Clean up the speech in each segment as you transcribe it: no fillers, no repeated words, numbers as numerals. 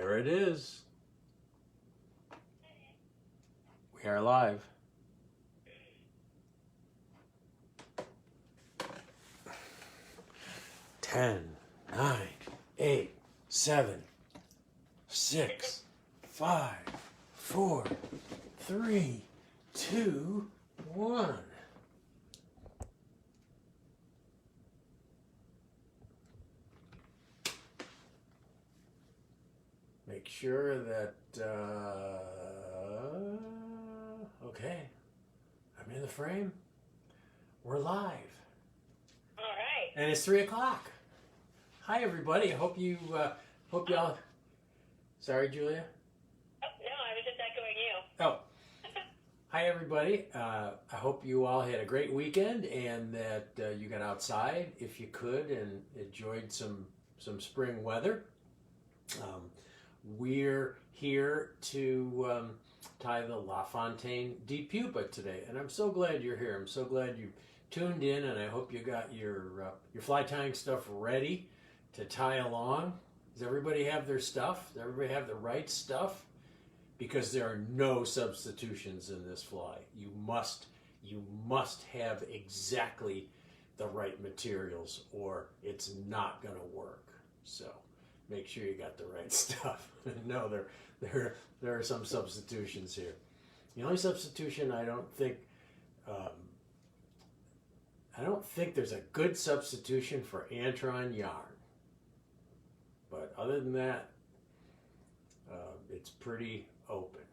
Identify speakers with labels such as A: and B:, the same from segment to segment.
A: There it is. We are live. Ten, 9, 8, 7, 6, 5, 4, 3, 2, 1. Make sure that, okay, I'm in the frame. We're live.
B: All right.
A: And it's 3 o'clock. Hi, everybody. I hope y'all, sorry, Julia?
B: Oh, no, I was just echoing you.
A: Oh. Hi, everybody. I hope you all had a great weekend and that you got outside if you could and enjoyed some spring weather. We're here to tie the LaFontaine Deep Pupa today, and I'm so glad you're here. I'm so glad you tuned in, and I hope you got your fly tying stuff ready to tie along. Does everybody have their stuff? Does everybody have the right stuff? Because there are no substitutions in this fly. You must have exactly the right materials, or it's not going to work. So make sure you got the right stuff. No, there are some substitutions here. The only substitution I don't think there's a good substitution for Antron yarn. But other than that, it's pretty open.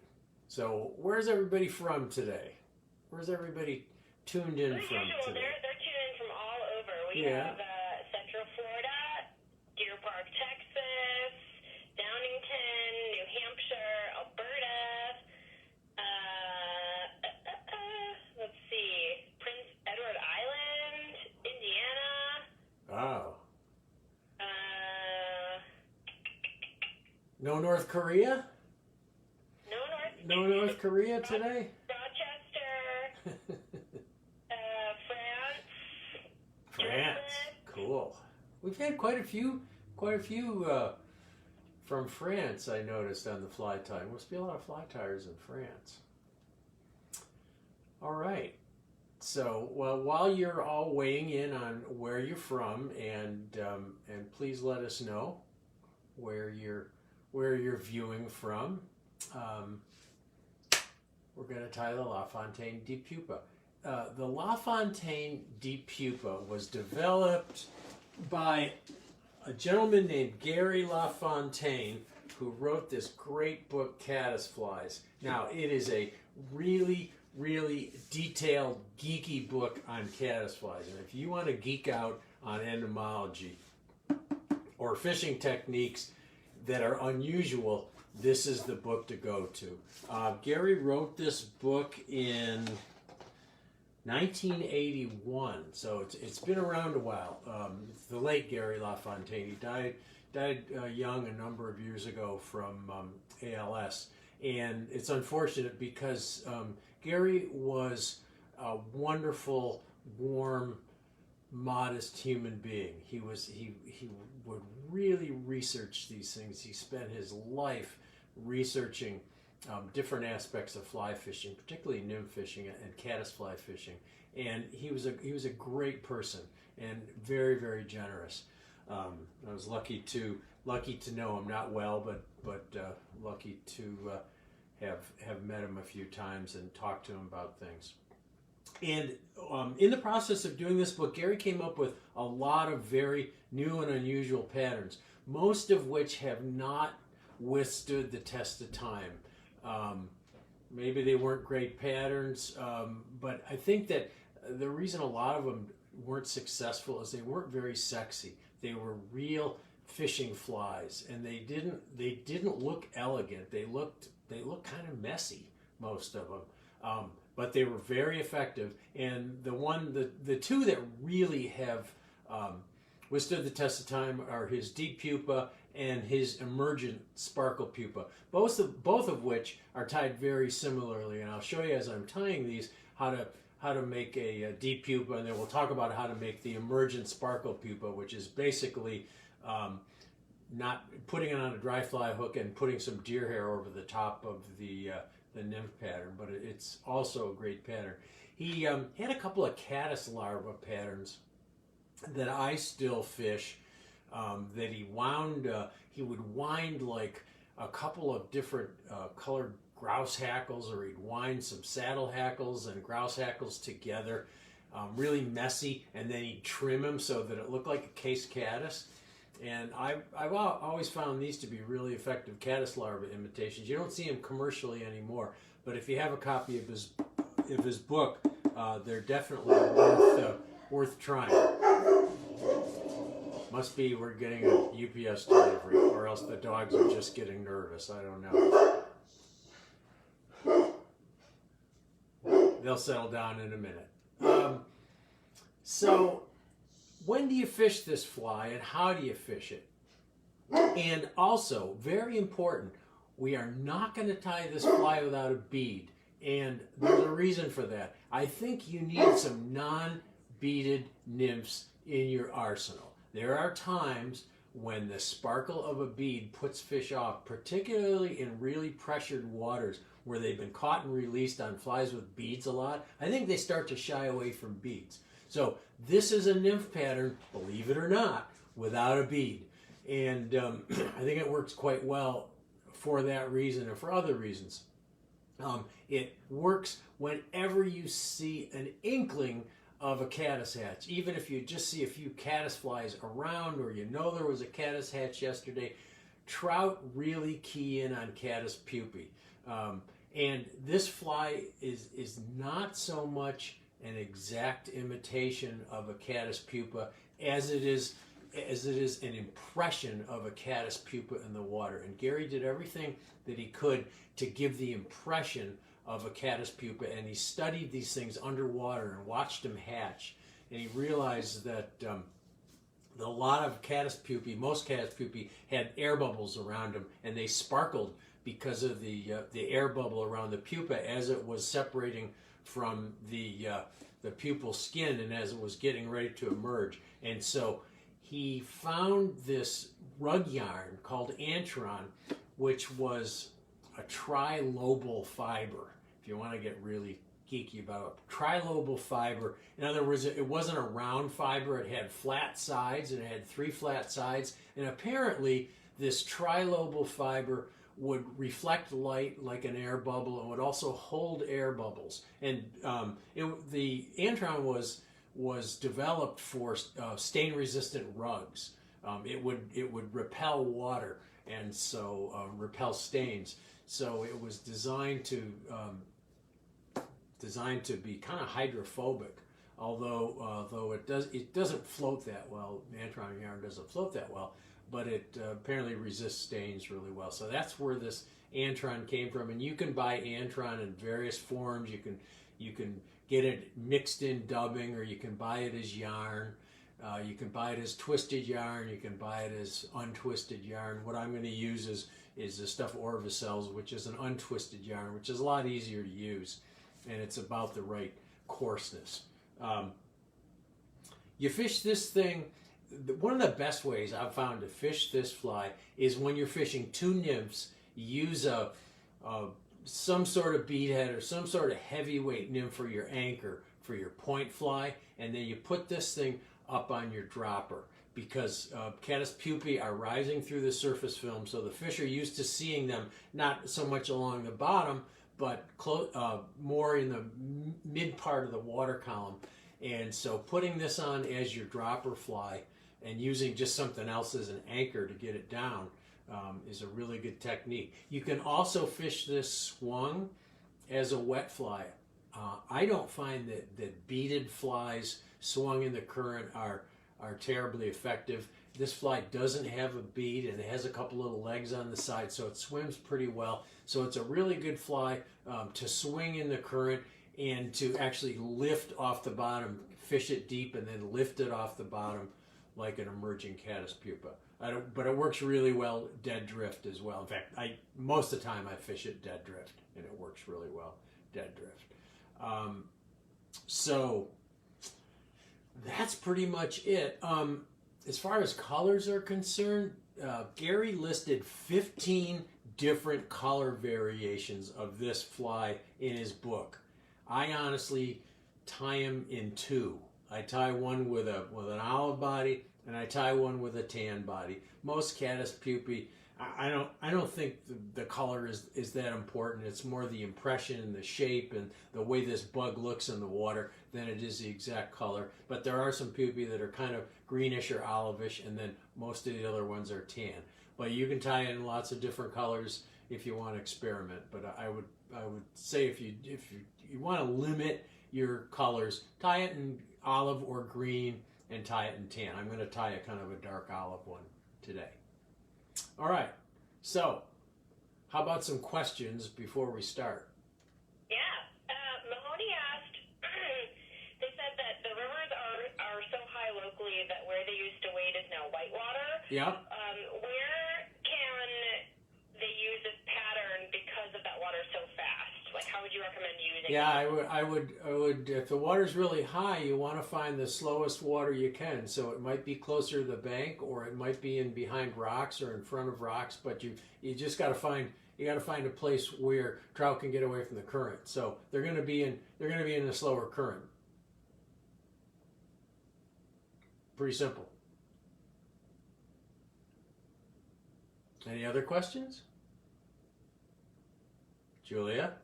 A: So where's everybody from today? Where's everybody tuned in from today?
B: They're tuned in from all over. We have Central Florida, Deer Park, Texas, Downingtown, New Hampshire, Alberta. Let's see, Prince Edward Island, Indiana.
A: Wow. No North Korea? No North Korea today?
B: Rochester. France.
A: France. Cool. We've had quite a few from France, I noticed, on the fly tie. Must be a lot of fly tyers in France. All right. So, well, while you're all weighing in on where you're from, and please let us know where you're viewing from. We're going to tie the LaFontaine Deep Pupa. The LaFontaine Deep Pupa was developed by a gentleman named Gary LaFontaine, who wrote this great book, Caddis Flies. Now, it is a really, really detailed, geeky book on caddis flies. And if you want to geek out on entomology or fishing techniques that are unusual, this is the book to go to. Gary wrote this book in 1981, so it's been around a while. It's the late Gary LaFontaine. He died young a number of years ago from ALS, and it's unfortunate because Gary was a wonderful, warm, modest human being. He would really research these things. He spent his life researching different aspects of fly fishing, particularly nymph fishing and caddis fly fishing. And he was a great person and very, very generous. I was lucky to know him, not well, but lucky to have met him a few times and talked to him about things. And in the process of doing this book, Gary came up with a lot of very new and unusual patterns, most of which have not withstood the test of time. Maybe they weren't great patterns, but I think that the reason a lot of them weren't successful is they weren't very sexy. They were real fishing flies, and they didn't look elegant. They looked kind of messy, most of them. But they were very effective, and the two that really have withstood the test of time are his Deep Pupa and his Emergent Sparkle Pupa, both of which are tied very similarly. And I'll show you as I'm tying these how to make a Deep Pupa, and then we'll talk about how to make the Emergent Sparkle Pupa, which is basically not putting it on a dry fly hook and putting some deer hair over the top of the nymph pattern, but it's also a great pattern. He had a couple of caddis larva patterns that I still fish, that he wound, he would wind like a couple of different colored grouse hackles, or he'd wind some saddle hackles and grouse hackles together, really messy, and then he'd trim them so that it looked like a case caddis. And I've always found these to be really effective caddis larva imitations. You don't see them commercially anymore, but if you have a copy of his book, they're definitely worth trying. Must be we're getting a UPS delivery, or else the dogs are just getting nervous. I don't know. They'll settle down in a minute. So, when do you fish this fly, and how do you fish it? And also, very important, we are not going to tie this fly without a bead. And there's a reason for that. I think you need some non-beaded nymphs in your arsenal. There are times when the sparkle of a bead puts fish off, particularly in really pressured waters where they've been caught and released on flies with beads a lot. I think they start to shy away from beads. So this is a nymph pattern, believe it or not, without a bead. And I think it works quite well for that reason and for other reasons. It works whenever you see an inkling of a caddis hatch. Even if you just see a few caddis flies around, or you know there was a caddis hatch yesterday, trout really key in on caddis pupae. And this fly is not so much an exact imitation of a caddis pupa as it is an impression of a caddis pupa in the water. And Gary did everything that he could to give the impression of a caddis pupa, and he studied these things underwater and watched them hatch. And he realized that a lot of caddis pupae, most caddis pupae, had air bubbles around them, and they sparkled because of the air bubble around the pupa as it was separating from the pupal skin and as it was getting ready to emerge. And so he found this rug yarn called Antron, which was a trilobal fiber. If you want to get really geeky about it, trilobal fiber. In other words, it wasn't a round fiber. It had flat sides, and it had 3 flat sides. And apparently, this trilobal fiber would reflect light like an air bubble, and would also hold air bubbles. And the Antron was developed for stain-resistant rugs. It would repel water, and so repel stains. So it was designed to be kind of hydrophobic. Although it doesn't float that well. Antron yarn doesn't float that well, but it apparently resists stains really well. So that's where this Antron came from. And you can buy Antron in various forms. You can get it mixed in dubbing, or you can buy it as yarn. You can buy it as twisted yarn. You can buy it as untwisted yarn. What I'm going to use is the stuff ORVIS sells, which is an untwisted yarn, which is a lot easier to use, and it's about the right coarseness. You fish this thing. One of the best ways I've found to fish this fly is when you're fishing 2 nymphs. Use some sort of beadhead or some sort of heavyweight nymph for your anchor, for your point fly, and then you put this thing up on your dropper, because caddis pupae are rising through the surface film, so the fish are used to seeing them not so much along the bottom, but more in the mid part of the water column. And so putting this on as your dropper fly and using just something else as an anchor to get it down is a really good technique. You can also fish this swung as a wet fly. I don't find that beaded flies swung in the current are terribly effective. This fly doesn't have a bead, and it has a couple little legs on the side, so it swims pretty well. So it's a really good fly to swing in the current and to actually lift off the bottom, fish it deep, and then lift it off the bottom like an emerging caddis pupa. But it works really well dead drift as well. In fact, most of the time I fish it dead drift, and it works really well dead drift. So that's pretty much it. As far as colors are concerned, Gary listed 15 different color variations of this fly in his book. I honestly tie them in two. I tie one with an olive body, and I tie one with a tan body. Most caddis pupae, I don't think the color is that important. It's more the impression and the shape and the way this bug looks in the water than it is the exact color. But there are some pupae that are kind of greenish or olivish, and then most of the other ones are tan. But you can tie it in lots of different colors if you want to experiment. But I would say if you want to limit your colors, tie it in olive or green and tie it in tan. I'm going to tie a kind of a dark olive one today. All right, so how about some questions before we start?
B: Yeah, Mahoney asked, they said that the rivers are so high locally that where they used to wade is now whitewater.
A: Yeah.
B: Where can they use this pattern because of that water so fast? Like, how would you recommend using it?
A: Yeah, I would. If the water's really high, you want to find the slowest water you can. So it might be closer to the bank, or it might be in behind rocks or in front of rocks. But you just got to find a place where trout can get away from the current. So they're going to be in a slower current. Pretty simple. Any other questions? Julia?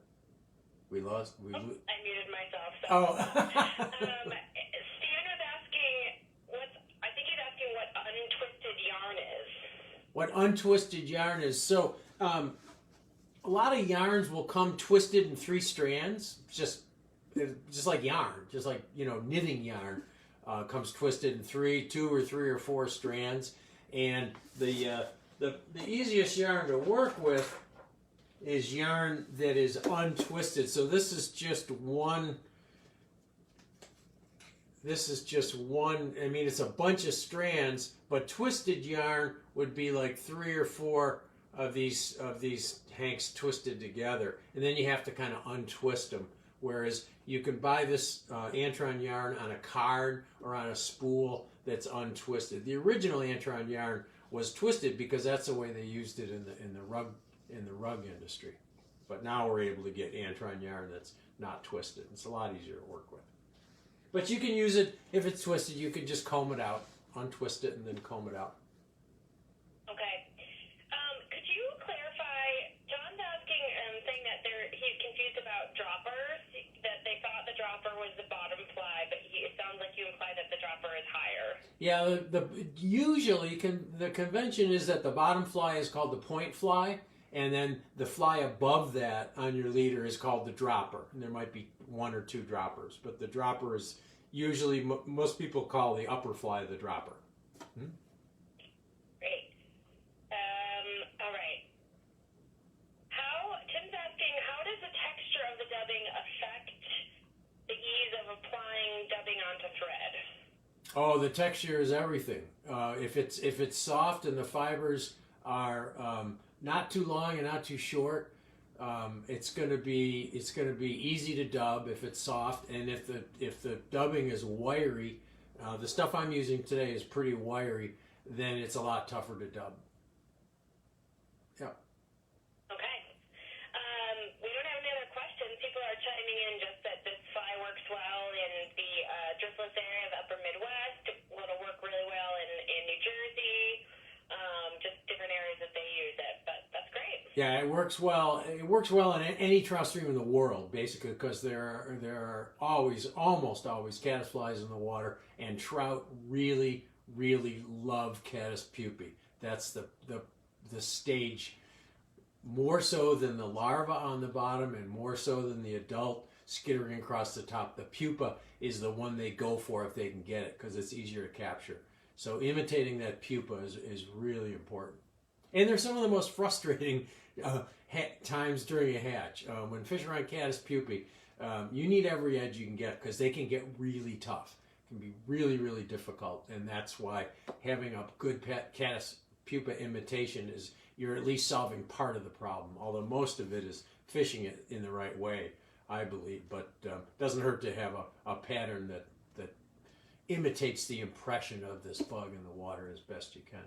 A: I muted
B: myself. So.
A: Oh.
B: Stan was asking, I think he's asking what untwisted yarn is.
A: What untwisted yarn is. So, a lot of yarns will come twisted in 3 strands, just like yarn, just like, knitting yarn comes twisted in 2 or 3 or 4 strands. And the easiest yarn to work with is yarn that is untwisted. So this is just one. I mean, it's a bunch of strands, but twisted yarn would be like 3 or 4 of these hanks twisted together, and then you have to kind of untwist them. Whereas you can buy this Antron yarn on a card or on a spool that's untwisted. The original Antron yarn was twisted because that's the way they used it in the rug industry. But now we're able to get Antron yarn that's not twisted. It's a lot easier to work with. But you can use it, if it's twisted, you can just comb it out, untwist it, and then comb it out.
B: Okay. Could you clarify, John's asking, saying that he's confused about droppers, that they thought the dropper was the bottom fly, but it sounds like you implied that the dropper is higher.
A: Yeah, usually the convention is that the bottom fly is called the point fly, and then the fly above that on your leader is called the dropper. And there might be 1 or 2 droppers, but the dropper is usually, most people call the upper fly the dropper.
B: Great. All right. Tim's asking, how does the texture of the dubbing affect the ease of applying dubbing onto thread?
A: Oh, the texture is everything. If it's soft and the fibers are not too long and not too short, it's going to be easy to dub if it's soft. And if the dubbing is wiry, the stuff I'm using today is pretty wiry, then it's a lot tougher to dub. Yeah.
B: Okay. We don't have any other questions. People are chiming in just that this fly works well in the driftless area of the upper Midwest. It'll work really well in New Jersey. Just different areas that they use it, but that's great.
A: Yeah, it works well. It works well in any trout stream in the world, basically, because there are almost always caddisflies in the water, and trout really, really love caddis pupae. That's the stage, more so than the larva on the bottom, and more so than the adult skittering across the top. The pupa is the one they go for if they can get it, because it's easier to capture. So imitating that pupa is really important. And they're some of the most frustrating times during a hatch. When fishing around caddis pupae, you need every edge you can get, because they can get really tough. It can be really, really difficult. And that's why having a good caddis pupa imitation is, you're at least solving part of the problem. Although most of it is fishing it in the right way, I believe. But doesn't hurt to have a pattern that imitates the impression of this bug in the water as best you can.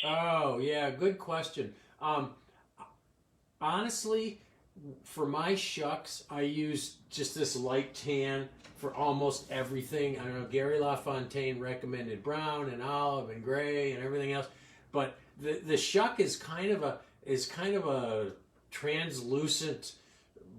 A: Oh, yeah, good question. Honestly, for my shucks, I use just this light tan for almost everything. I don't know, Gary LaFontaine recommended brown and olive and gray and everything else, but the shuck is kind of a translucent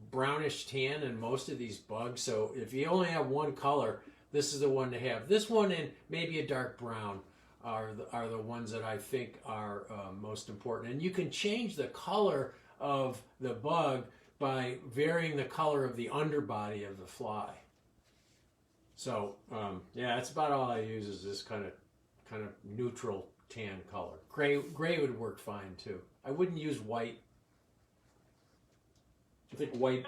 A: brownish tan in most of these bugs. So if you only have one color, this is the one to have. This one and maybe a dark brown are the ones that I think are most important. And you can change the color of the bug by varying the color of the underbody of the fly. So yeah, that's about all I use is this kind of neutral tan color. Gray would work fine too. I wouldn't use white. I think white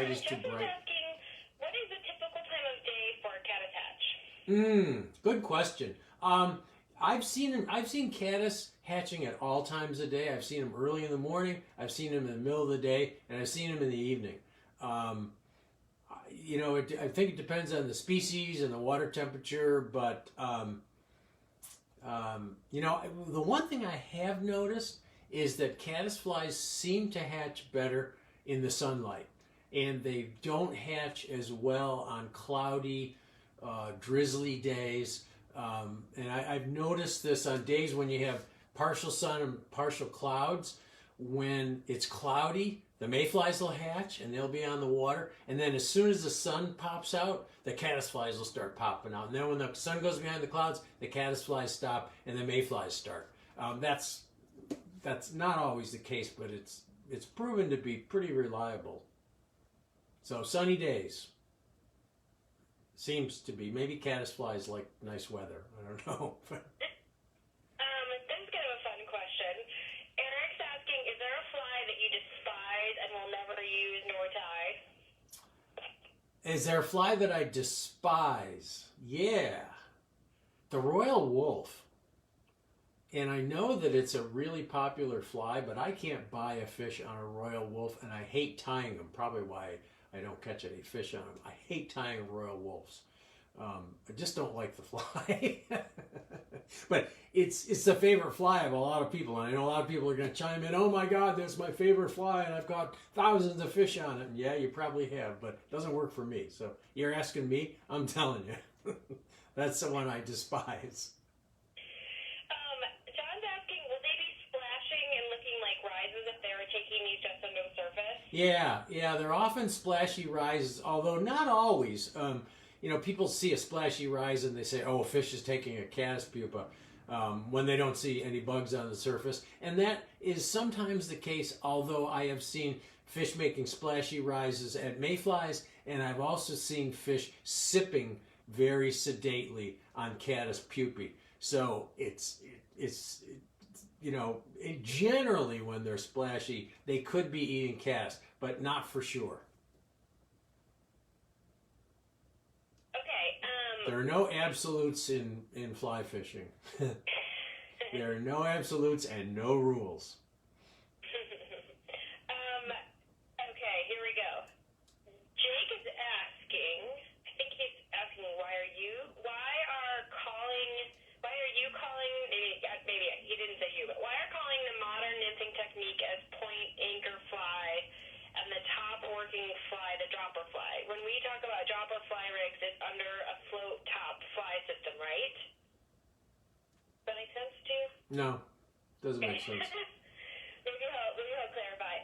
A: is too bright.
B: Asking, what is the typical time of day for a caddis hatch?
A: Good question. I've seen caddis hatching at all times of day. I've seen them early in the morning. I've seen them in the middle of the day, and I've seen them in the evening. You know, I think it depends on the species and the water temperature, but you know, the one thing I have noticed is that caddis flies seem to hatch better in the sunlight, and they don't hatch as well on cloudy, drizzly days. And I've noticed this on days when you have partial sun and partial clouds. When it's cloudy, the mayflies will hatch and they'll be on the water. And then as soon as the sun pops out, the caddisflies will start popping out. And then when the sun goes behind the clouds, the caddisflies stop and the mayflies start. That's not always the case, but it's proven to be pretty reliable. So sunny days. Seems to be. Maybe caddisflies like nice weather. I don't know.
B: This is kind of a fun question. Eric's asking, is there a fly that you despise and will never use nor tie?
A: Is there a fly that I despise? Yeah. The royal wolf. And I know that it's a really popular fly, but I can't buy a fish on a royal wolf, and I hate tying them. Probably why I don't catch any fish on them. I hate tying royal wolves. I just don't like the fly. But it's the favorite fly of a lot of people. And I know a lot of people are going to chime in, oh my God, that's my favorite fly and I've got thousands of fish on it. And yeah, you probably have, but it doesn't work for me. So you're asking me, I'm telling you. That's the one I despise.
B: John's asking, will they be splashing and looking like rises if they were taking these just under the surface?
A: Yeah, they're often splashy rises, although not always. You know, people see a splashy rise and they say, oh, a fish is taking a caddis pupa, when they don't see any bugs on the surface. And that is sometimes the case, although I have seen fish making splashy rises at mayflies, and I've also seen fish sipping very sedately on caddis pupae. So it's you know, generally when they're splashy, they could be eating caddis, but not for sure.
B: Okay.
A: There are no absolutes in fly fishing. There are no absolutes and no rules.
B: Okay, here we go. Jake is asking, I think he's asking, why are you calling, maybe he didn't say you, but why are calling the modern nymphing technique as point anchor fly and the top working fly the dropper fly? When we talk about dropper fly rigs, it's under a float top fly system, right? Does that make sense to you?
A: No, doesn't make sense.
B: Maybe I'll clarify.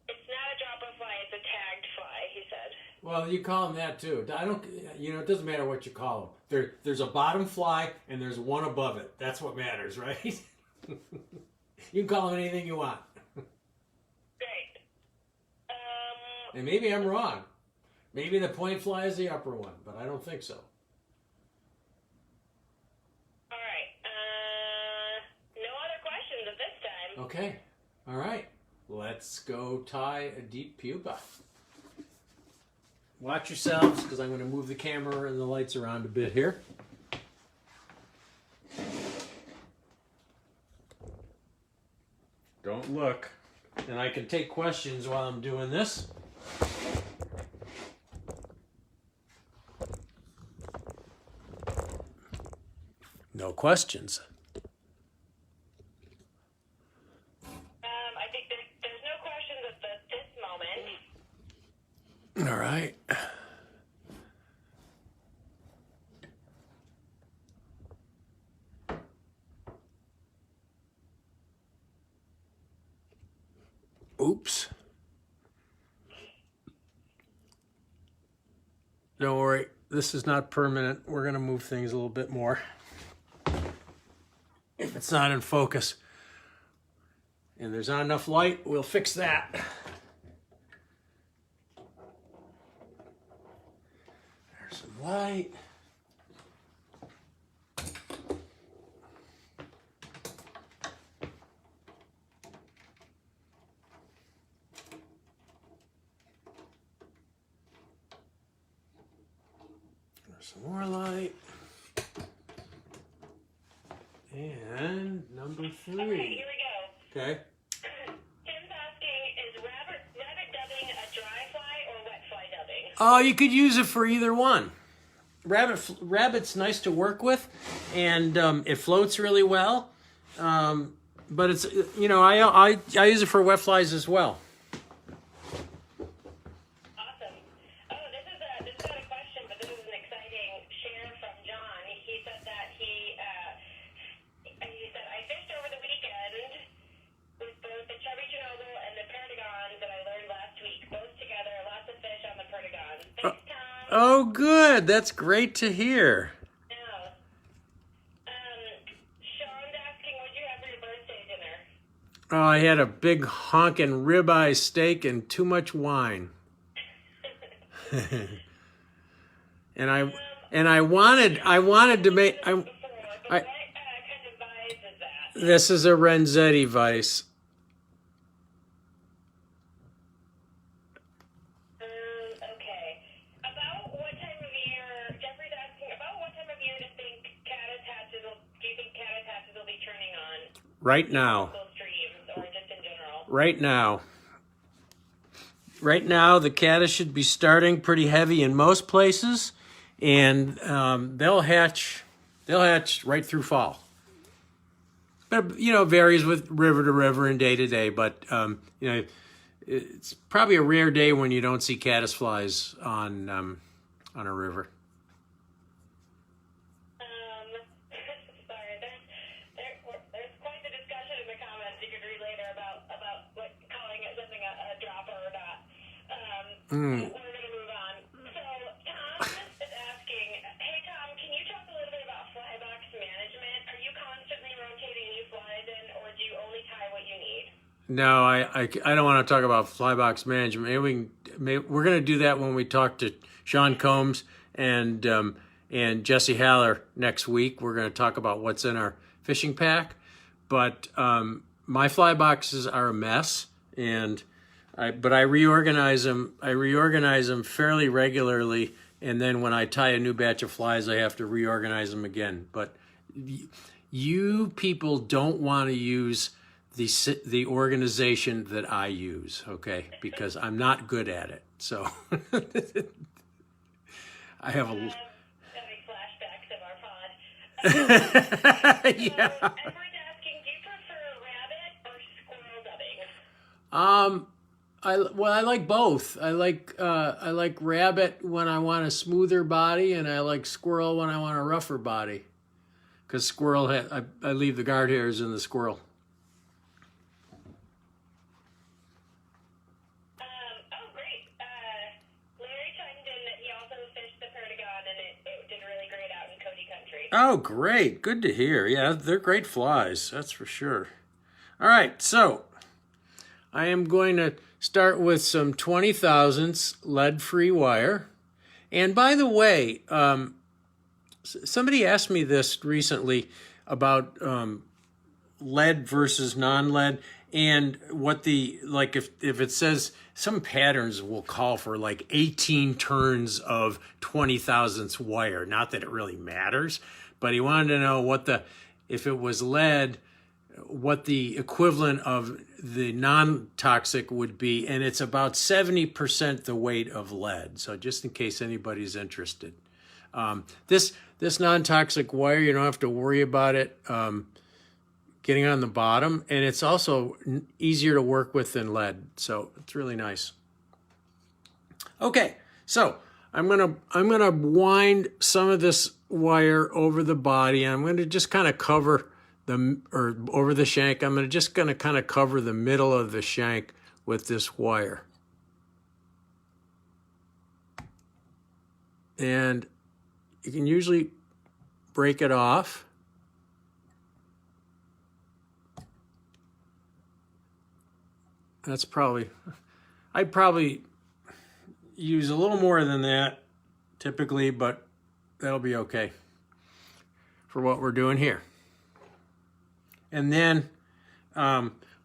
B: It's not a dropper fly, it's a tagged fly, he said.
A: Well, you call them that too. It doesn't matter what you call them. There's a bottom fly and there's one above it. That's what matters, right? You can call them anything you want.
B: Great.
A: And maybe I'm wrong. Maybe the point fly is the upper one, but I don't think so.
B: All right. No other questions at this time.
A: Okay. All right. Let's go tie a deep pupa. Watch yourselves, because I'm going to move the camera and the lights around a bit here. Don't look. And I can take questions while I'm doing this. No questions. Oops. Don't worry, this is not permanent. We're gonna move things a little bit more. If it's not in focus and there's not enough light, we'll fix that. There's some light. Some more light. And number 3.
B: Okay, here we go.
A: Okay.
B: Tim's asking, is rabbit dubbing a dry fly or wet fly dubbing?
A: Oh, you could use it for either one. Rabbit's nice to work with, and it floats really well. But it's, you know, I use it for wet flies as well. Oh, good. That's great to hear.
B: No. Sean's asking, what did you have for your birthday dinner?
A: Oh, I had a big honkin' ribeye steak and too much wine. and I wanted to make
B: What kind of Weiss is that?
A: This is a Renzetti Weiss.
B: Okay. About what time of year? Jeffrey's asking about what time of year do you think caddis hatches will be turning on?
A: Right now.
B: Local streams or just in general?
A: Right now. Right now, the caddis should be starting pretty heavy in most places, and they'll hatch right through fall. But you know, it varies with river to river and day to day. But you know, it's probably a rare day when you don't see caddis flies on a river.
B: Sorry, there's quite the discussion in the comments you could read later about what calling it something a dropper or not. We're going to move on. So Tom is asking, hey Tom, can you talk a little bit about fly box management? Are you constantly rotating new flies in, or do you only tie what you need?
A: No, I don't want to talk about fly box management. We're going to do that when we talk to Sean Combs and Jesse Haller next week. We're going to talk about what's in our fishing pack. But my fly boxes are a mess, but I reorganize them. I reorganize them fairly regularly, and then when I tie a new batch of flies, I have to reorganize them again. But you people don't want to use the organization that I use, okay? Because I'm not good at it. So I have a
B: Having flashbacks of our pod.
A: yeah.
B: Edward's asking, do you prefer rabbit or squirrel dubbing?
A: I like both. I like rabbit when I want a smoother body, and I like squirrel when I want a rougher body. Because squirrel, I leave the guard hairs in the squirrel.
B: Oh, great. Larry chimed in that he also fished the Perdigon, and it did really great out in Cody Country.
A: Oh, great. Good to hear. Yeah, they're great flies. That's for sure. All right, so I am going to start with some 20 thousandths lead-free wire. And by the way, somebody asked me this recently about lead versus non-lead, and what if it says some patterns will call for like 18 turns of 20 thousandths wire. Not that it really matters, but he wanted to know if it was lead, what the equivalent of the non-toxic would be, and it's about 70% the weight of lead. So just in case anybody's interested. This non-toxic wire, you don't have to worry about it getting on the bottom, and it's also easier to work with than lead, so it's really nice. Okay, so I'm gonna wind some of this wire over the body, and I'm gonna just kind of cover over the shank. I'm just gonna kind of cover the middle of the shank with this wire. And you can usually break it off. That's probably, I'd probably use a little more than that typically, but that'll be okay for what we're doing here. And then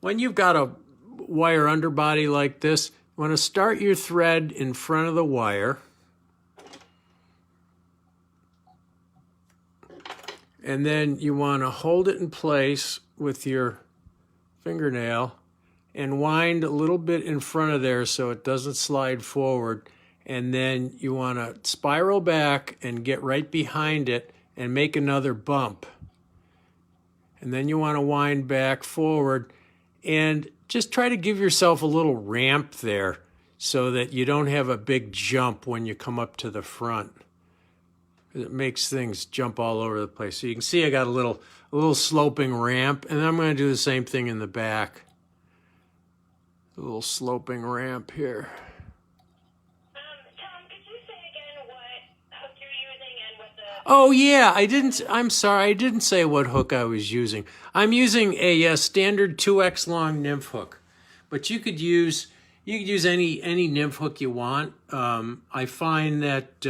A: when you've got a wire underbody like this, you want to start your thread in front of the wire. And then you want to hold it in place with your fingernail and wind a little bit in front of there so it doesn't slide forward. And then you want to spiral back and get right behind it and make another bump. And then you want to wind back forward and just try to give yourself a little ramp there so that you don't have a big jump when you come up to the front. It makes things jump all over the place. So you can see I got a little sloping ramp, and then I'm going to do the same thing in the back. A little sloping ramp here.
B: Tom, could you say again what hook you're using and what the...
A: Oh yeah, I'm sorry, I didn't say what hook I was using. I'm using a standard 2x long nymph hook, but you could use any nymph hook you want. I find that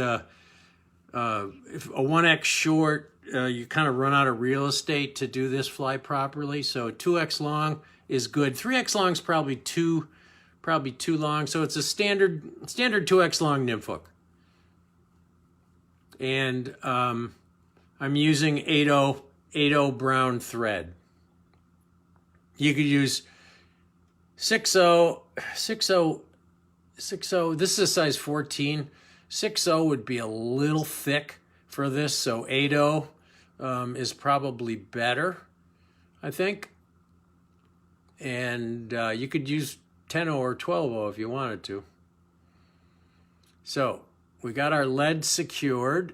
A: if a 1x short, you kind of run out of real estate to do this fly properly. So 2x long is good. 3x long is probably too long. So it's a standard 2x long nymph hook. And I'm using 80 brown thread. You could use 60. This is a size 14. 60 would be a little thick for this, so 80 is probably better, I think. And you could use 10 or 12 if you wanted to. So we got our lead secured,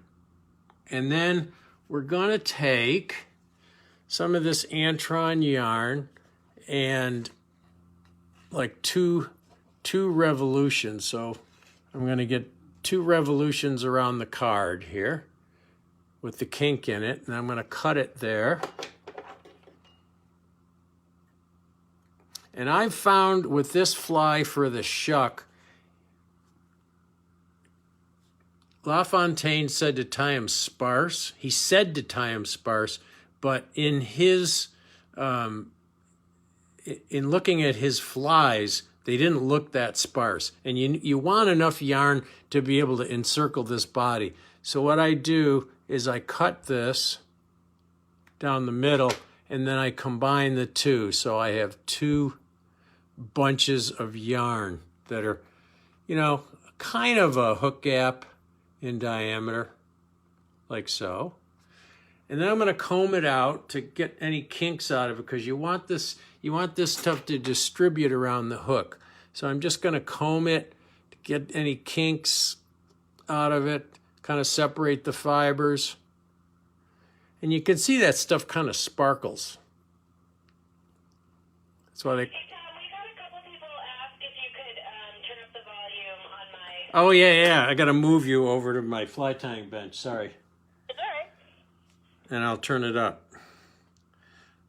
A: and then we're going to take some of this Antron yarn and like two revolutions. So I'm going to get 2 revolutions around the card here with the kink in it, and I'm going to cut it there. And I've found with this fly for the Shuck, LaFontaine said to tie him sparse. He said to tie him sparse, but in his, in looking at his flies, they didn't look that sparse. And you want enough yarn to be able to encircle this body. So what I do is I cut this down the middle, and then I combine the two. So I have 2 bunches of yarn that are, kind of a hook gap in diameter, like so. And then I'm going to comb it out to get any kinks out of it, because you want this stuff to distribute around the hook. So I'm just going to comb it to get any kinks out of it, kind of separate the fibers. And you can see that stuff kind of sparkles. That's why they...
B: Hey, Tom, we had a couple people ask if you could turn up the volume on my...
A: Oh, yeah. I got to move you over to my fly tying bench. Sorry.
B: It's all right.
A: And I'll turn it up.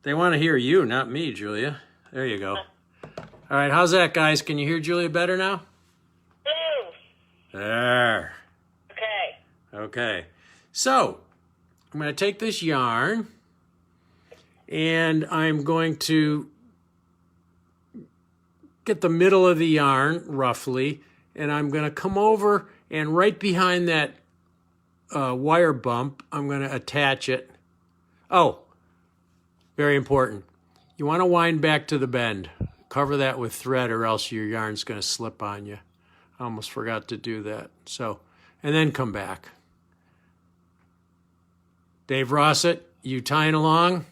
A: They want to hear you, not me, Julia. There you go. All right, how's that, guys? Can you hear Julia better now? There. Okay. So, I'm going to take this yarn, and I'm going to get the middle of the yarn, roughly, and I'm going to come over, and right behind that wire bump, I'm going to attach it. Oh, very important. You want to wind back to the bend. Cover that with thread, or else your yarn's going to slip on you. I almost forgot to do that. So, and then come back. Dave Rossett, you tying along?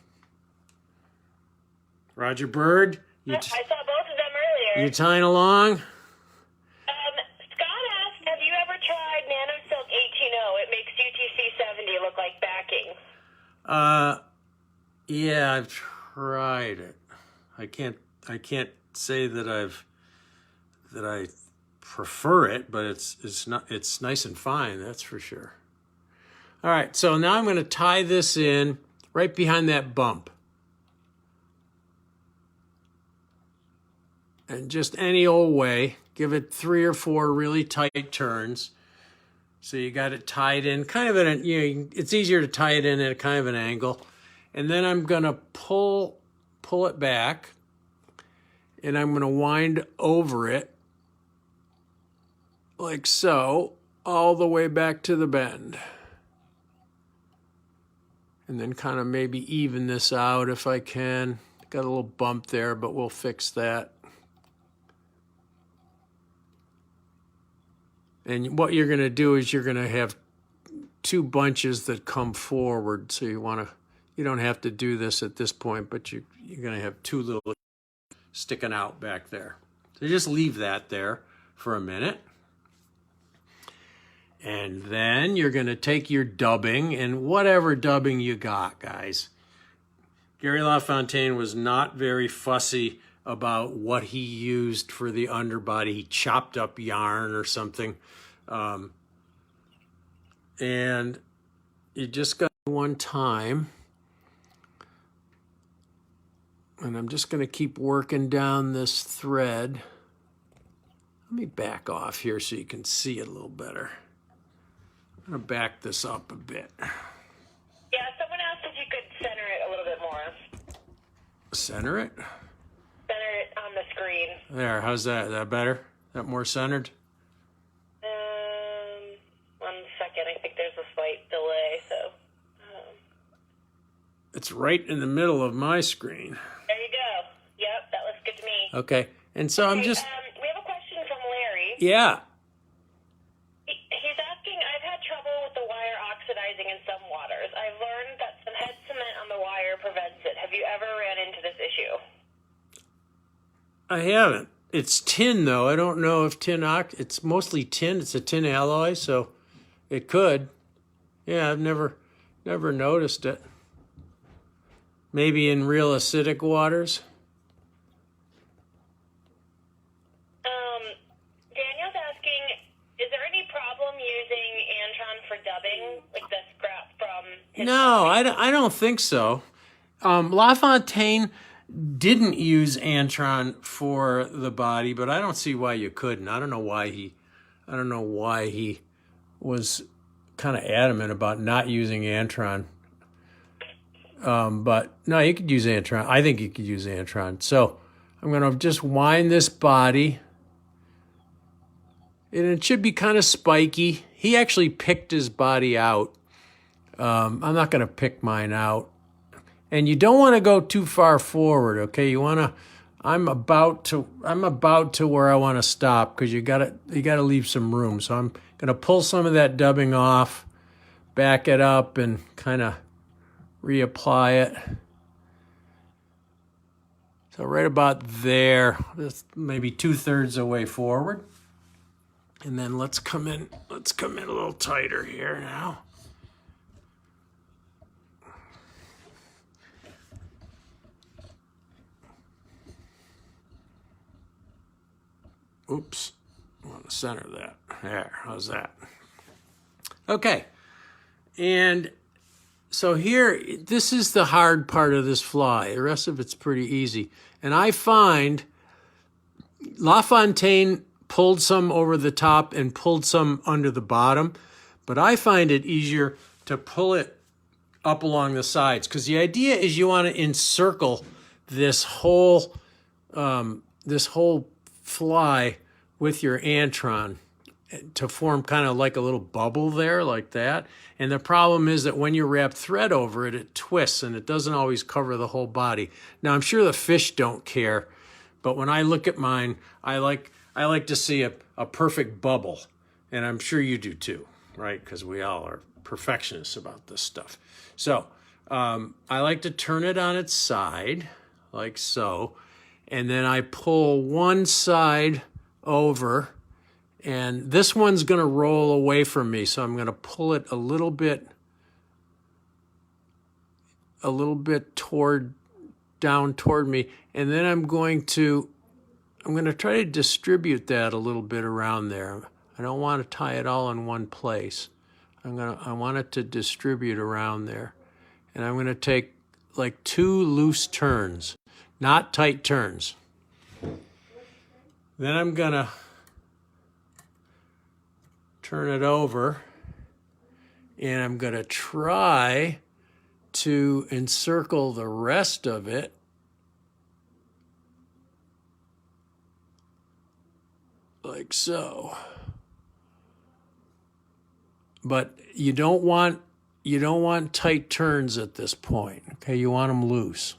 A: Roger Bird,
B: I saw both of them earlier.
A: you tying along?
B: Scott asked, have you ever tried NanoSilk 18.0? It makes UTC 70 look like backing.
A: Yeah, I've tried it. I can't say that I've that I prefer it, but it's nice and fine, that's for sure. All right, so now I'm going to tie this in right behind that bump. And just any old way, give it 3 or 4 really tight turns. So you got it tied in, kind of at an, it's easier to tie it in at a kind of an angle. And then I'm going to pull it back, and I'm going to wind over it like so, all the way back to the bend. And then kind of maybe even this out if I can. Got a little bump there, but we'll fix that. And what you're going to do is you're going to have 2 bunches that come forward. So you don't have to do this at this point, but you're going to have 2 little sticking out back there. So just leave that there for a minute. And then you're going to take your dubbing, and whatever dubbing you got, guys. Gary LaFontaine was not very fussy about what he used for the underbody. He chopped up yarn or something. And you just got one time. And I'm just going to keep working down this thread. Let me back off here so you can see it a little better. I'm going to back this up a bit.
B: Yeah, someone asked if you could center it a little bit more.
A: Center it?
B: Center it on the screen.
A: There, how's that? Is that better? That more centered?
B: 1 second. I think there's a slight delay, so...
A: It's right in the middle of my screen.
B: There you go. Yep, that looks good to me.
A: Okay, and so I'm just...
B: we have a question from Larry.
A: Yeah.
B: He's asking, I've had trouble with the wire oxidizing in some waters. I've learned that some head cement on the wire prevents it. Have you ever ran into this issue?
A: I haven't. It's tin, though. I don't know if it's mostly tin. It's a tin alloy, so it could. Yeah, I've never noticed it. Maybe in real acidic waters.
B: Daniel's asking, is there any problem using Antron for dubbing, like the scrap from his...
A: No, I don't think so. LaFontaine didn't use Antron for the body, but I don't see why you couldn't. I don't know why he was kind of adamant about not using Antron. But no, you could use Antron. I think you could use Antron. So I'm going to just wind this body. And it should be kind of spiky. He actually picked his body out. I'm not going to pick mine out. And you don't want to go too far forward, okay? I'm about to where I want to stop because you got to leave some room. So I'm going to pull some of that dubbing off, back it up, and kind of reapply it. So right about there, that's maybe 2/3 the way forward. And then let's come in a little tighter here now. Oops, I want to center that. There, how's that? Okay, and so here, this is the hard part of this fly. The rest of it's pretty easy. And I find LaFontaine pulled some over the top and pulled some under the bottom, but I find it easier to pull it up along the sides because the idea is you want to encircle this whole fly with your Antron to form kind of like a little bubble there, like that. And the problem is that when you wrap thread over it, it twists and it doesn't always cover the whole body. Now, I'm sure the fish don't care, but when I look at mine, I like to see a perfect bubble. And I'm sure you do too, right? Because we all are perfectionists about this stuff. So I like to turn it on its side, like so. And then I pull one side over, and this one's going to roll away from me, so I'm going to pull it a little bit down toward me, and then I'm going to I'm going to try to distribute that a little bit around there. I don't want to tie it all in one place. I want it to distribute around there. And I'm going to take like 2 loose turns, not tight turns. Then I'm going to turn it over, and I'm going to try to encircle the rest of it like so. But you don't want tight turns at this point. Okay, you want them loose.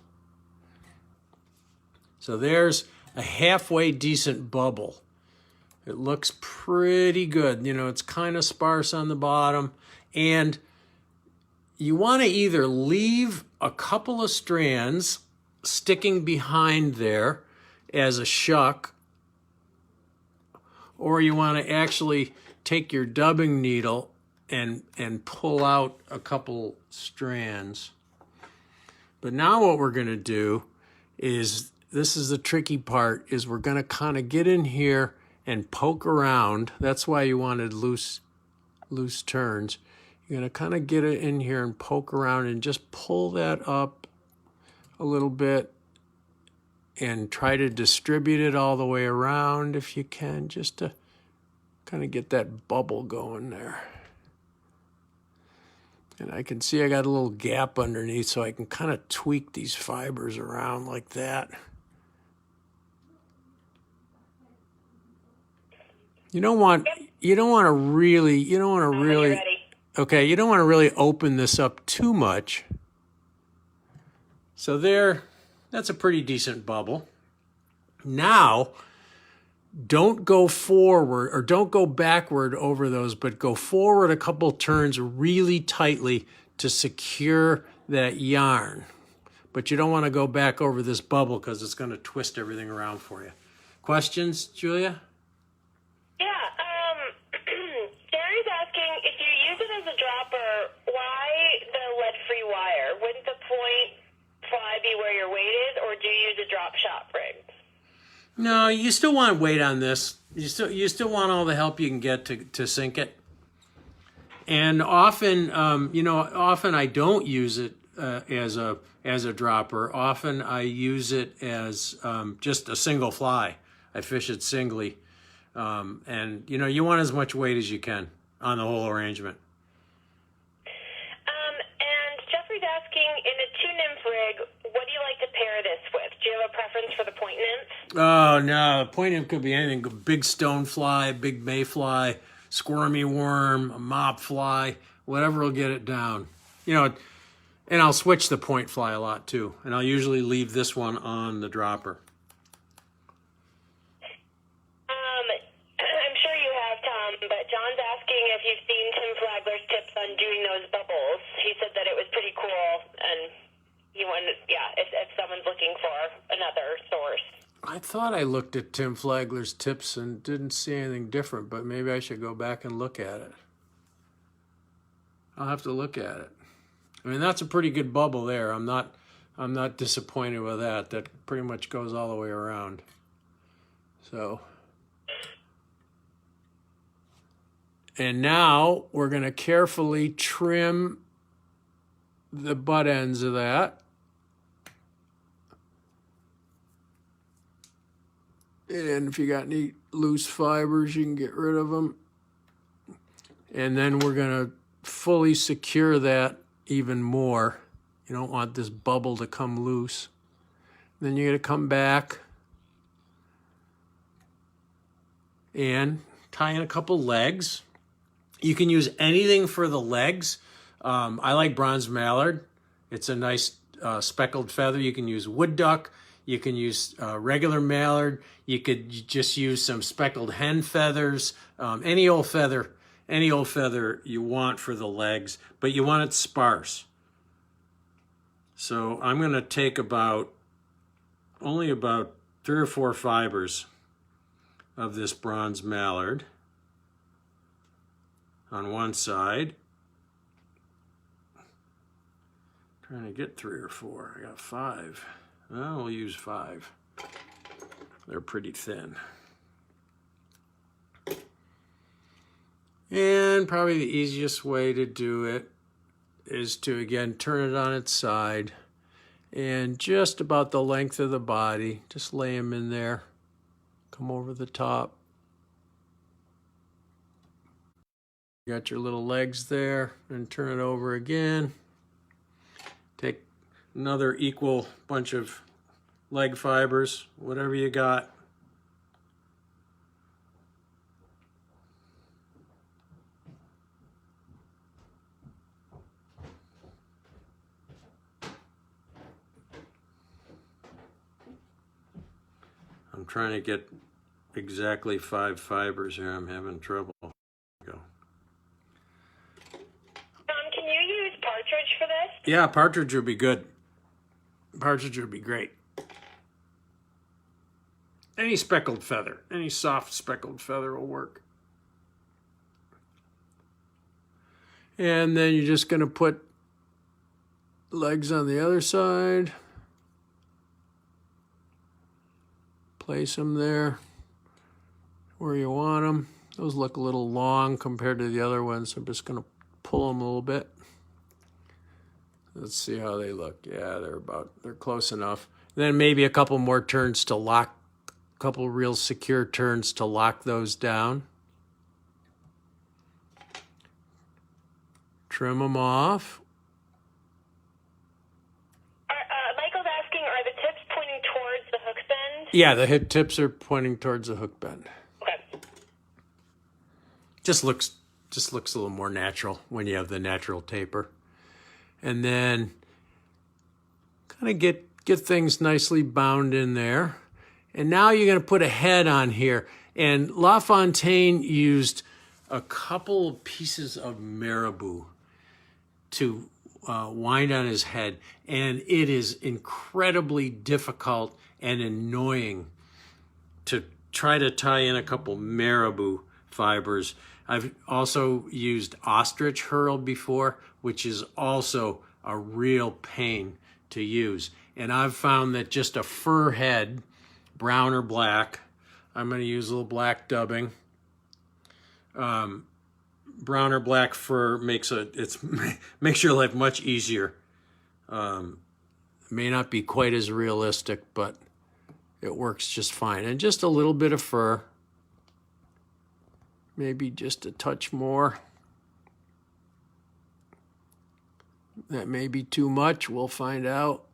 A: So there's a halfway decent bubble. It looks pretty good. You know, it's kind of sparse on the bottom, and you want to either leave a couple of strands sticking behind there as a shuck, or you want to actually take your dubbing needle and pull out a couple strands. But now what we're going to do is, this is the tricky part, is we're going to kind of get in here and poke around. That's why you wanted loose turns. You're going to kind of get it in here and poke around and just pull that up a little bit and try to distribute it all the way around if you can, just to kind of get that bubble going there. And I can see I got a little gap underneath, so I can kind of tweak these fibers around like that. You don't want to really okay, you don't want to really open this up too much. So there, that's a pretty decent bubble. Now, don't go forward or don't go backward over those, but go forward a couple turns really tightly to secure that yarn. But you don't want to go back over this bubble because it's going to twist everything around for you. Questions, Julia?
B: Yeah, Gary's asking, if you use it as a dropper, why the lead-free wire? Wouldn't the point fly be where your weight is, or do you use a drop shop rig?
A: No, you still want weight on this. You still want all the help you can get to sink it. And often, often I don't use it as a dropper. Often I use it as just a single fly. I fish it singly, and you want as much weight as you can on the whole arrangement.
B: And Jeffrey's asking, in a 2-nymph rig, what do you like to pair this with? Do you have a preference for the point nymph?
A: Oh, no. Point nymph could be anything. Big stonefly, big mayfly, squirmy worm, a mop fly, whatever will get it down. And I'll switch the point fly a lot, too. And I'll usually leave this one on the dropper.
B: I'm sure you have, Tom, but John's asking if you've seen Tim Flagler's tips on doing those bubbles. He said that it was pretty cool, and he wanted, if someone's looking for another source.
A: I thought I looked at Tim Flagler's tips and didn't see anything different, but maybe I should go back and look at it. I'll have to look at it. I mean, that's a pretty good bubble there. I'm not disappointed with that. That pretty much goes all the way around. So, and now we're going to carefully trim the butt ends of that. And if you got any loose fibers, you can get rid of them. And then we're going to fully secure that even more. You don't want this bubble to come loose. Then you're going to come back and tie in a couple legs. You can use anything for the legs. I like bronze mallard. It's a nice speckled feather. You can use wood duck. You can use regular mallard. You could just use some speckled hen feathers. Any old feather you want for the legs, but you want it sparse. So I'm going to take only about 3 or 4 fibers of this bronze mallard on one side. Trying to get 3 or 4. I got 5. Well, we'll use 5. They're pretty thin. And probably the easiest way to do it is to, again, turn it on its side and just about the length of the body, just lay them in there, come over the top. You got your little legs there, and turn it over again. Take another equal bunch of leg fibers, whatever you got. I'm trying to get exactly 5 fibers here. I'm having trouble. Go.
B: Can you use partridge for this?
A: Yeah, partridge would be good. Partridge would be great. Any speckled feather, any soft speckled feather will work. And then you're just going to put legs on the other side. Place them there where you want them. Those look a little long compared to the other ones. I'm just going to pull them a little bit. Let's see how they look. Yeah, they're close enough. Then maybe a couple more turns to lock, a couple real secure turns to lock those down. Trim them off.
B: Michael's asking, are the tips pointing towards the hook bend?
A: Yeah, the hip tips are pointing towards the hook bend.
B: Okay.
A: Just looks a little more natural when you have the natural taper. And then kind of get things nicely bound in there. And now you're going to put a head on here. And LaFontaine used a couple of pieces of marabou to wind on his head. And it is incredibly difficult and annoying to try to tie in a couple marabou fibers. I've also used ostrich herl before, which is also a real pain to use. And I've found that just a fur head, brown or black, I'm going to use a little black dubbing. Brown or black fur makes your life much easier. May not be quite as realistic, but it works just fine. And just a little bit of fur. Maybe just a touch more. That may be too much. We'll find out.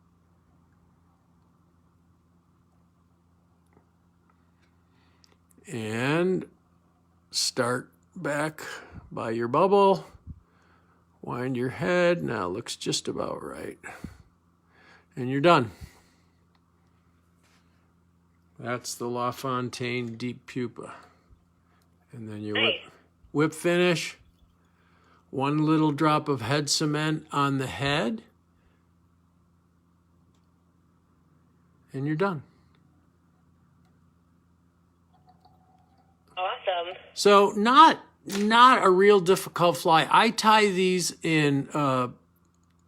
A: And start back by your bubble. Wind your head. Now it looks just about right. And you're done. That's the LaFontaine Deep Pupa. And then your whip finish. One little drop of head cement on the head. And you're done.
B: Awesome.
A: So not a real difficult fly. I tie these in 12,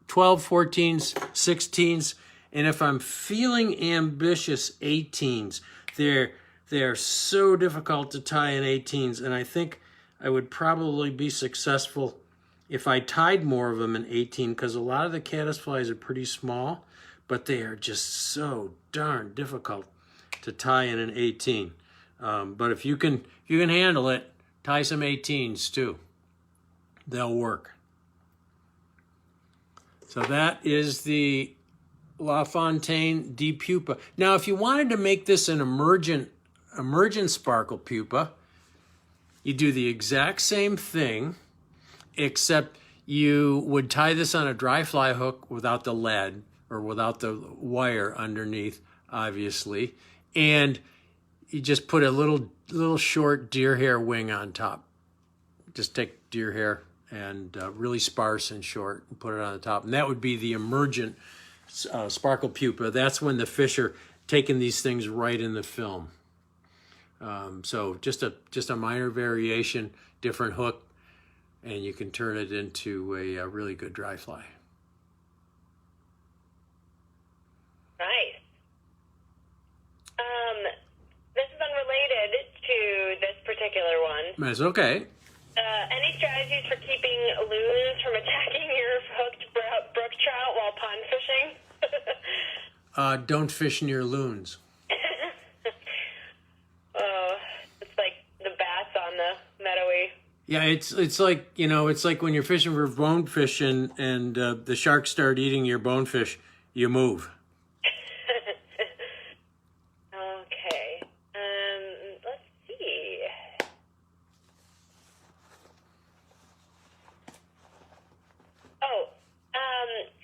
A: 14s, 16s, and if I'm feeling ambitious, 18s. They're so difficult to tie in 18s, and I think I would probably be successful if I tied more of them in 18, because a lot of the caddisflies are pretty small, but they are just so darn difficult to tie in an 18. But if you can handle it, tie some 18s too. They'll work. So that is the LaFontaine Deep Pupa. Now, if you wanted to make this an emergent sparkle pupa, you do the exact same thing, except you would tie this on a dry fly hook without the lead or without the wire underneath, obviously, and you just put a little short deer hair wing on top. Just take deer hair and really sparse and short and put it on the top, and that would be the emergent sparkle pupa. That's when the fish are taking these things right in the film. So just a minor variation, different hook, and you can turn it into a really good dry fly.
B: Nice.
A: That's okay.
B: Any strategies for keeping loons from attacking your hooked brook trout while pond fishing?
A: Don't fish near loons.
B: It's like the bass on the meadowy.
A: Yeah, it's like, it's like when you're fishing for bonefish and the sharks start eating your bonefish, you move.
B: Okay. Let's see.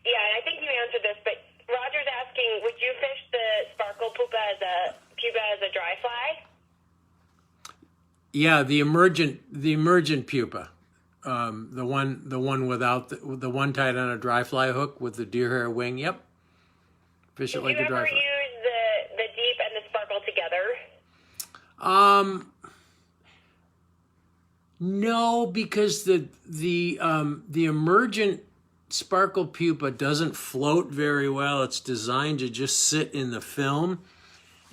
B: Yeah, I think you answered this, but Roger's asking, would you fish the sparkle pupa as a dry fly?
A: Yeah, the emergent pupa, the one without the one tied on a dry fly hook with the deer hair wing. Yep, fish it like a dry fly.
B: Did you ever use the deep and the sparkle together?
A: No, because the emergent sparkle pupa doesn't float very well. It's designed to just sit in the film,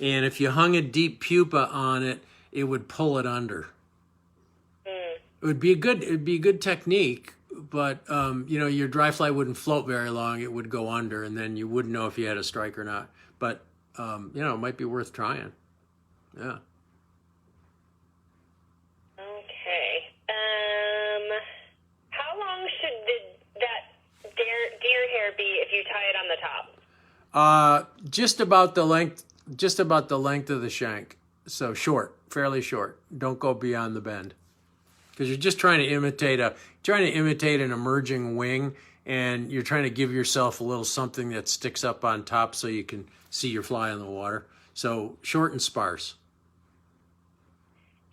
A: and if you hung a deep pupa on it, it would pull it under. It'd be a good technique, but your dry fly wouldn't float very long. It would go under, and then you wouldn't know if you had a strike or not. But it might be worth trying. Yeah.
B: Okay. How long should that deer hair be if you tie it on the top?
A: Just about the length of the shank. So short, fairly short. Don't go beyond the bend, because you're just trying to imitate an emerging wing, and you're trying to give yourself a little something that sticks up on top so you can see your fly in the water. So short and sparse.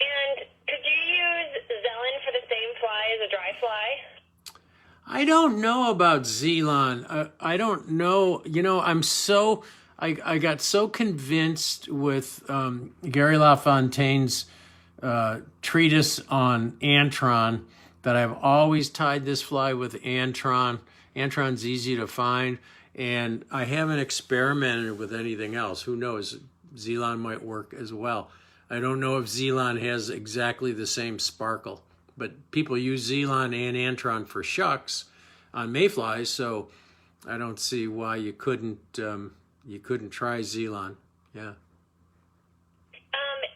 B: And could you use Zelen for the same fly as a dry fly?
A: I don't know about Zelan. I don't know. I got so convinced with Gary LaFontaine's treatise on Antron that I've always tied this fly with Antron. Antron's easy to find, and I haven't experimented with anything else. Who knows? Zelan might work as well. I don't know if Zelan has exactly the same sparkle, but people use Zelan and Antron for shucks on mayflies, so I don't see why you couldn't try Zelan. Yeah.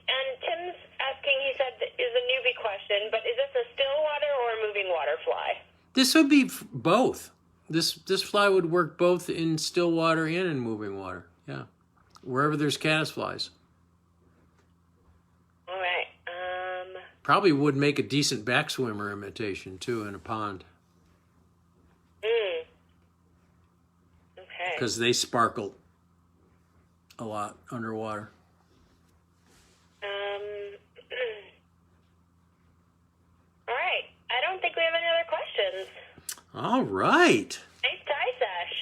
B: And Tim's asking, he said, is a newbie question, but is this a still water or a moving water fly?
A: This would be both. This fly would work both in still water and in moving water. Yeah. Wherever there's caddisflies.
B: All right.
A: Probably would make a decent backswimmer imitation too in a pond.
B: Okay.
A: Because they sparkle a lot underwater.
B: All right. I don't think we have any other questions.
A: All right.
B: Nice tie sesh.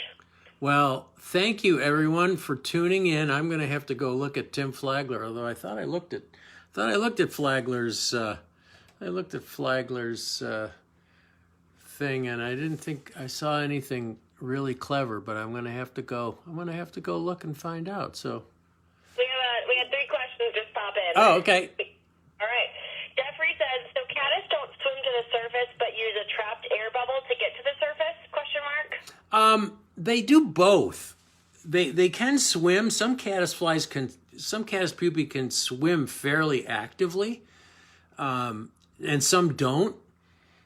A: Well, thank you everyone for tuning in. I'm going to have to go look at Tim Flagler, although I thought I looked at Flagler's thing, and I didn't think I saw anything really clever, but I'm going to have to go look and find out. So
B: we had 3 questions just pop in.
A: Oh, okay.
B: All right. Jeffrey says, so caddis don't swim to the surface but use a trapped air bubble to get to the surface? Question mark.
A: They do both. They can swim. Some caddis pupae can swim fairly actively, and some don't.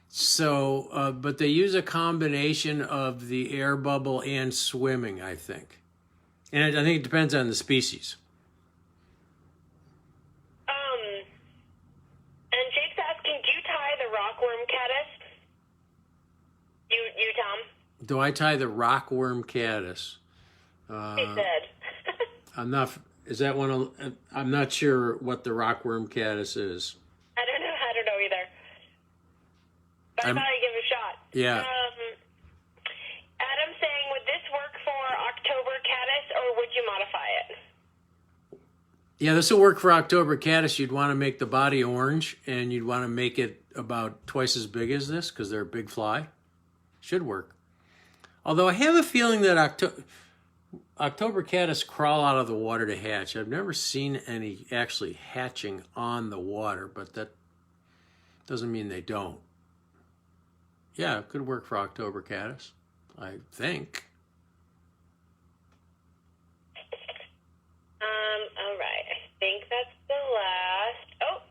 A: So, but they use a combination of the air bubble and swimming, I think. And I think it depends on the species.
B: And Jake's asking, do you tie the rockworm caddis? You, Tom?
A: Do I tie the rockworm caddis?
B: He said.
A: I'm not. Is that one? I'm not sure what the rockworm caddis is.
B: I don't know either. But I thought I'd give it a shot.
A: Yeah.
B: Adam's saying, would this work for October caddis, or would you modify it?
A: Yeah, this will work for October caddis. You'd want to make the body orange, and you'd want to make it about twice as big as this because they're a big fly. Should work. Although I have a feeling that October caddis crawl out of the water to hatch. I've never seen any actually hatching on the water, but Doesn't mean they don't. Yeah, it could work for October caddis, I think.
B: All right. I think that's the last. Oh,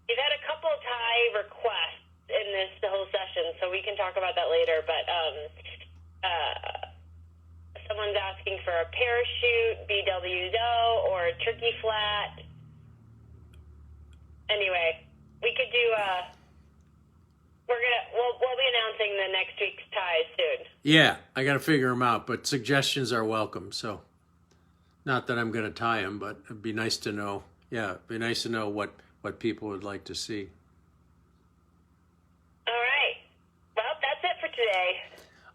B: we've had a couple tie requests in the whole session, so we can talk about that later. But someone's asking for a parachute, BWO, or a turkey flat. Anyway, we could do we'll be announcing the next week's ties soon.
A: Yeah, I got to figure them out, but suggestions are welcome. So, not that I'm going to tie them, but it'd be nice to know. Yeah, it'd be nice to know what people would like to see.
B: All right. Well, that's it for today.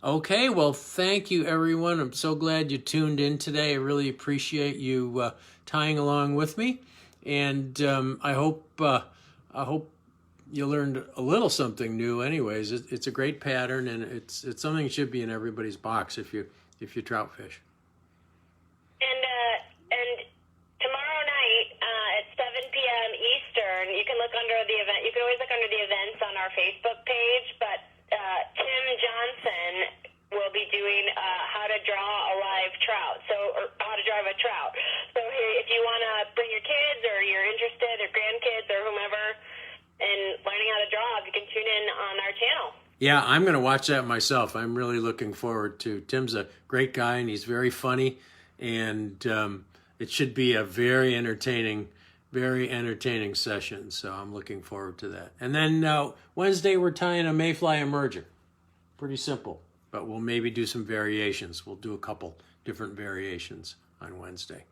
A: Okay, well, thank you, everyone. I'm so glad you tuned in today. I really appreciate you tying along with me, and I hope you learned a little something new. Anyways, it's a great pattern, and it's something that should be in everybody's box if you trout fish.
B: And tomorrow night at 7 p.m. Eastern, you can look under the event. You can always look under the events on our Facebook page, but Tim Johnson will be doing how to draw a live trout, or how to drive a trout. So if you want to bring your kids, or you're interested, or grandkids, or whomever, in learning how to draw, you can tune in on our channel.
A: Yeah, I'm going to watch that myself. I'm really looking forward to. Tim's a great guy, and he's very funny, and it should be a very entertaining session. So I'm looking forward to that. And then Wednesday we're tying a mayfly emerger. Pretty simple, but we'll maybe do some variations. We'll do a couple different variations on Wednesday.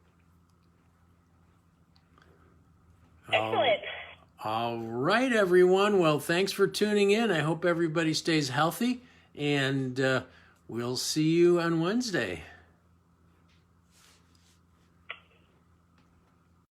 B: Excellent.
A: All right, everyone. Well, thanks for tuning in. I hope everybody stays healthy, and we'll see you on Wednesday.